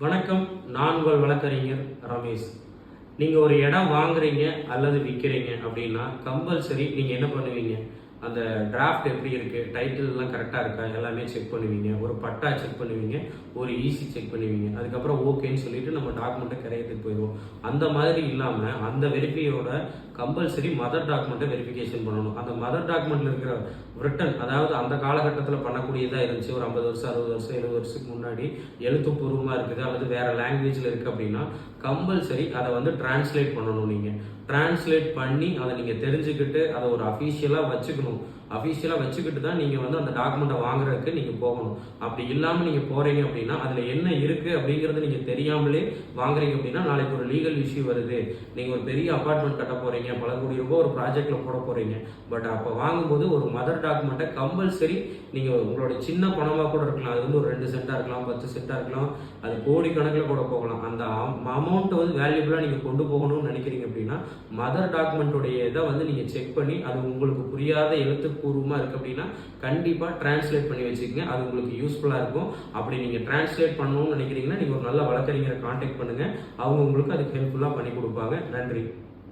வணக்கம். நான் உங்கள் வழக்கறிஞர் ரமேஷ். நீங்கள் ஒரு இடம் வாங்குறீங்க அல்லது விற்கிறீங்க அப்படின்னா கம்பல்சரி நீங்கள் என்ன பண்ணுவீங்க? அந்த டிராஃப்ட் எப்படி இருக்குது, டைட்டில்லாம் கரெக்டாக இருக்கா, எல்லாமே செக் பண்ணுவீங்க. ஒரு பட்டா செக் பண்ணுவீங்க, ஒரு ஈசி செக் பண்ணுவீங்க. அதுக்கப்புறம் ஓகேன்னு சொல்லிட்டு நம்ம டாக்குமெண்ட்டை கரையத்துக்கு போயிடுவோம். அந்த மாதிரி இல்லாமல் அந்த வெரிஃபையோட கம்பல்சரி மதர் டாக்குமெண்ட்டை வெரிஃபிகேஷன் பண்ணணும். அந்த மதர் டாக்குமெண்ட்டில் இருக்கிற ரிட்டன், அதாவது அந்த காலகட்டத்தில் பண்ணக்கூடியதாக இருந்துச்சு, ஒரு 50 வருஷம் 60 வருஷம் 70 வருஷத்துக்கு முன்னாடி எழுத்துப்பூர்வமாக இருக்குது அல்லது வேறு லாங்குவேஜில் இருக்குது அப்படின்னா கம்பல்சரி அதை வந்து டிரான்ஸ்லேட் பண்ணணும். நீங்கள் டிரான்ஸ்லேட் பண்ணி அதை நீங்கள் தெரிஞ்சுக்கிட்டு அதை ஒரு அஃபீஷியலாக வச்சுக்கணும். அஃபீஷியலாக வச்சுக்கிட்டு தான் நீங்கள் வந்து அந்த டாக்குமெண்ட்டை வாங்குறதுக்கு நீங்கள் போகணும். அப்படி இல்லாமல் நீங்கள் போகிறீங்க அப்படின்னா அதில் என்ன இருக்குது அப்படிங்கிறது நீங்கள் தெரியாமலே வாங்குறீங்க அப்படின்னா நாளைக்கு ஒரு லீகல் இஷ்யூ வருது. நீங்கள் ஒரு பெரிய அப்பார்ட்மெண்ட் கட்ட போகிறீங்க, பல கோடி ரூபாய் ஒரு ப்ராஜெக்டில் போட போகிறீங்க. பட் அப்போ வாங்கும்போது ஒரு மதர் டாக்குமெண்ட்டை கம்பல்சரி நீங்கள் உங்களோட சின்ன பணமாக கூட இருக்கலாம், அது வந்து ஒரு 2 சென்ட்டாக இருக்கலாம், 10 சென்ட்டாக இருக்கலாம், அது கோடிக்கணக்கில் கூட போகலாம். அந்த அமௌண்ட்டை வந்து வேல்யூபிளாக நீங்கள் கொண்டு போகணும்னு நினைக்கிறீங்க அப்படின்னா மதர் டாக்குமெண்ட்டோடைய இதை வந்து நீங்கள் செக் பண்ணி அது உங்களுக்கு புரியாத எழுத்துப்பூர்வமாக இருக்குது அப்படின்னா கண்டிப்பாக டிரான்ஸ்லேட் பண்ணி வச்சுக்கோங்க. அது உங்களுக்கு யூஸ்ஃபுல்லாக இருக்கும். அப்படி நீங்கள் டிரான்ஸ்லேட் பண்ணணும்னு நினைக்கிறீங்கன்னா நீங்கள் ஒரு நல்ல வழக்கறிஞரை கான்டாக்ட் பண்ணுங்கள். அவங்க உங்களுக்கு அதுக்கு ஹெல்ப்ஃபுல்லாக பண்ணி கொடுப்பாங்க. நன்றி.